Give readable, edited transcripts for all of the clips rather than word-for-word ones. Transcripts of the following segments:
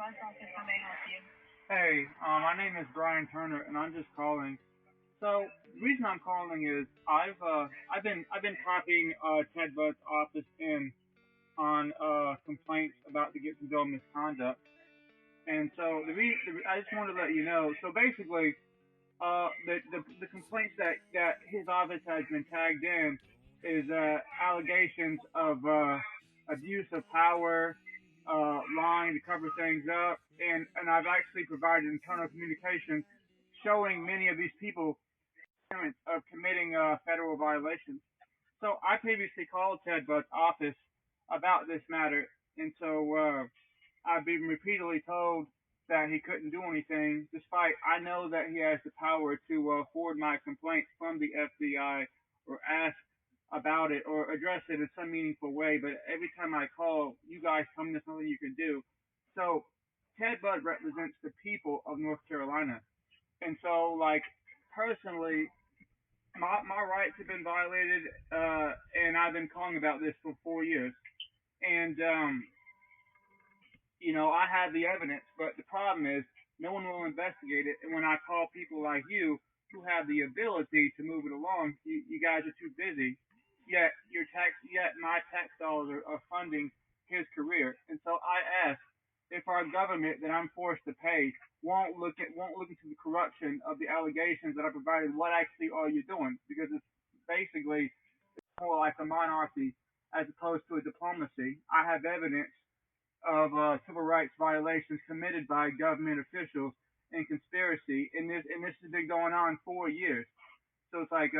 How may I help you? Hey, my name is Brian Turner, and I'm just calling. So the reason I'm calling is I've been copying Ted Budd's office in on complaints about the Gibsonville misconduct, and so I just wanted to let you know. So basically, the complaints that his office has been tagged in is allegations of abuse of power, lying to cover things up, and I've actually provided internal communications showing many of these people of committing federal violations. So I previously called Ted Budd's office about this matter, and so I've been repeatedly told that he couldn't do anything, despite I know that he has the power to forward my complaint from the FBI or ask about it or address it in some meaningful way. But every time I call, you guys tell me there's nothing you can do. So Ted Budd represents the people of North Carolina, and so like personally, my rights have been violated, and I've been calling about this for 4 years. And I have the evidence, but the problem is no one will investigate it. And when I call people like you who have the ability to move it along, you guys are too busy. Yet my tax dollars are funding his career. And so I ask if our government that I'm forced to pay won't look into the corruption of the allegations that I provided. What actually are you doing? Because it's basically more like a monarchy as opposed to a diplomacy. I have evidence of civil rights violations committed by government officials and conspiracy, and this has been going on 4 years. So it's like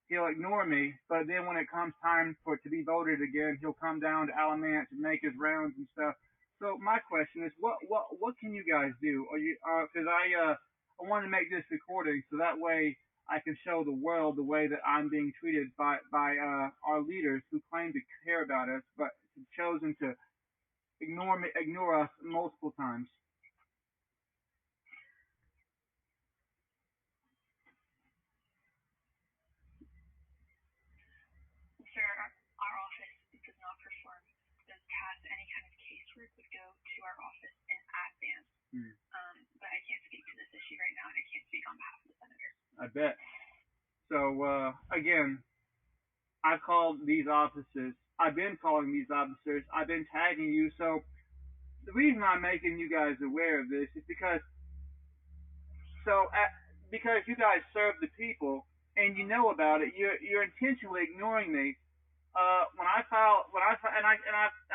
he'll ignore me, but then when it comes time for it to be voted again, he'll come down to Alamance and make his rounds and stuff. So my question is, what can you guys do? Are you because I want to make this recording so that way I can show the world the way that I'm being treated by our leaders who claim to care about us, but have chosen to ignore us multiple times. Sir, our office does not perform those tasks. Any kind of casework would go to our office in advance. But I can't speak to this issue right now, and I can't speak on behalf of the senator. I bet. So again, I've called these offices. I've been calling these officers. I've been tagging you. So the reason I'm making you guys aware of this is so because you guys serve the people and you know about it, you're intentionally ignoring me. I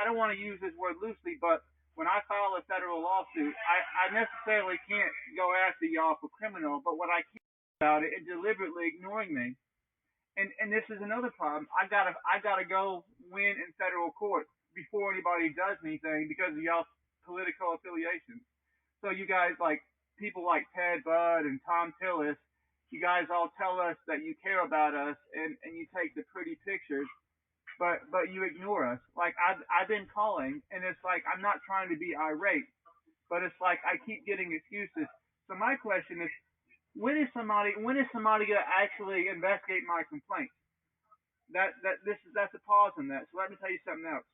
don't want to use this word loosely, but when I file a federal lawsuit, I necessarily can't go after y'all for criminal, but what I can about it is deliberately ignoring me. And this is another problem. I gotta go win in federal court before anybody does anything because of y'all's political affiliations. So you guys like people like Ted Budd and Tom Tillis, you guys all tell us that you care about us and you take the pretty pictures, but you ignore us. Like I've been calling and it's like I'm not trying to be irate, but it's like I keep getting excuses. So my question is when is somebody gonna actually investigate my complaint? That's a pause in that. So let me tell you something else.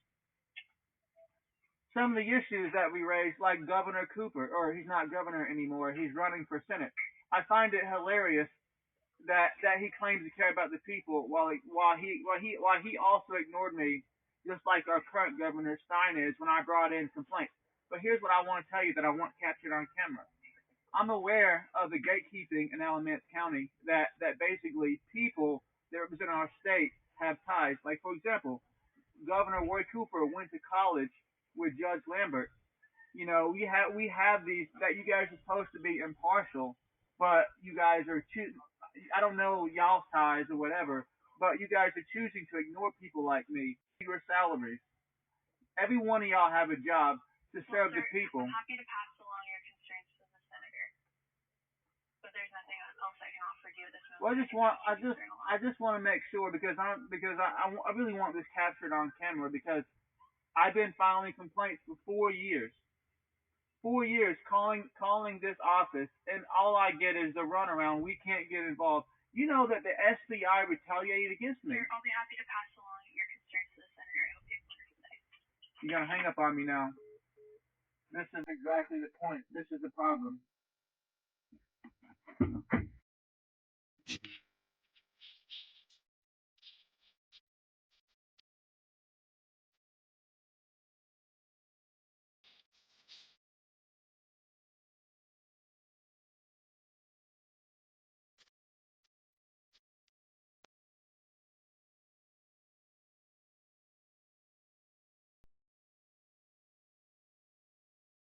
Some of the issues that we raised, like Governor Cooper, or he's not governor anymore, he's running for Senate. I find it hilarious that he claims to care about the people while he also ignored me, just like our current governor Stein is when I brought in complaints. But here's what I want to tell you that I want captured on camera. I'm aware of the gatekeeping in Alamance County that basically people that represent our state have ties. Like for example, Governor Roy Cooper went to college with Judge Lambert. We have these that you guys are supposed to be impartial, but you guys are I don't know y'all's ties or whatever, but you guys are choosing to ignore people like me. Your salaries. Every one of y'all have a job to Well, serve sir, the people. I'm happy to pass along your concerns to the senator, but there's nothing else I can offer you at this moment. Well, I just want to make sure because I really want this captured on camera because I've been filing complaints for 4 years. 4 years calling this office, and all I get is the runaround. We can't get involved. You know that the FBI retaliated against me. Sir, I'll be happy to pass along your concerns to the senator. I hope you have a wonderful day. You're gonna hang up on me now. This is exactly the point. This is the problem.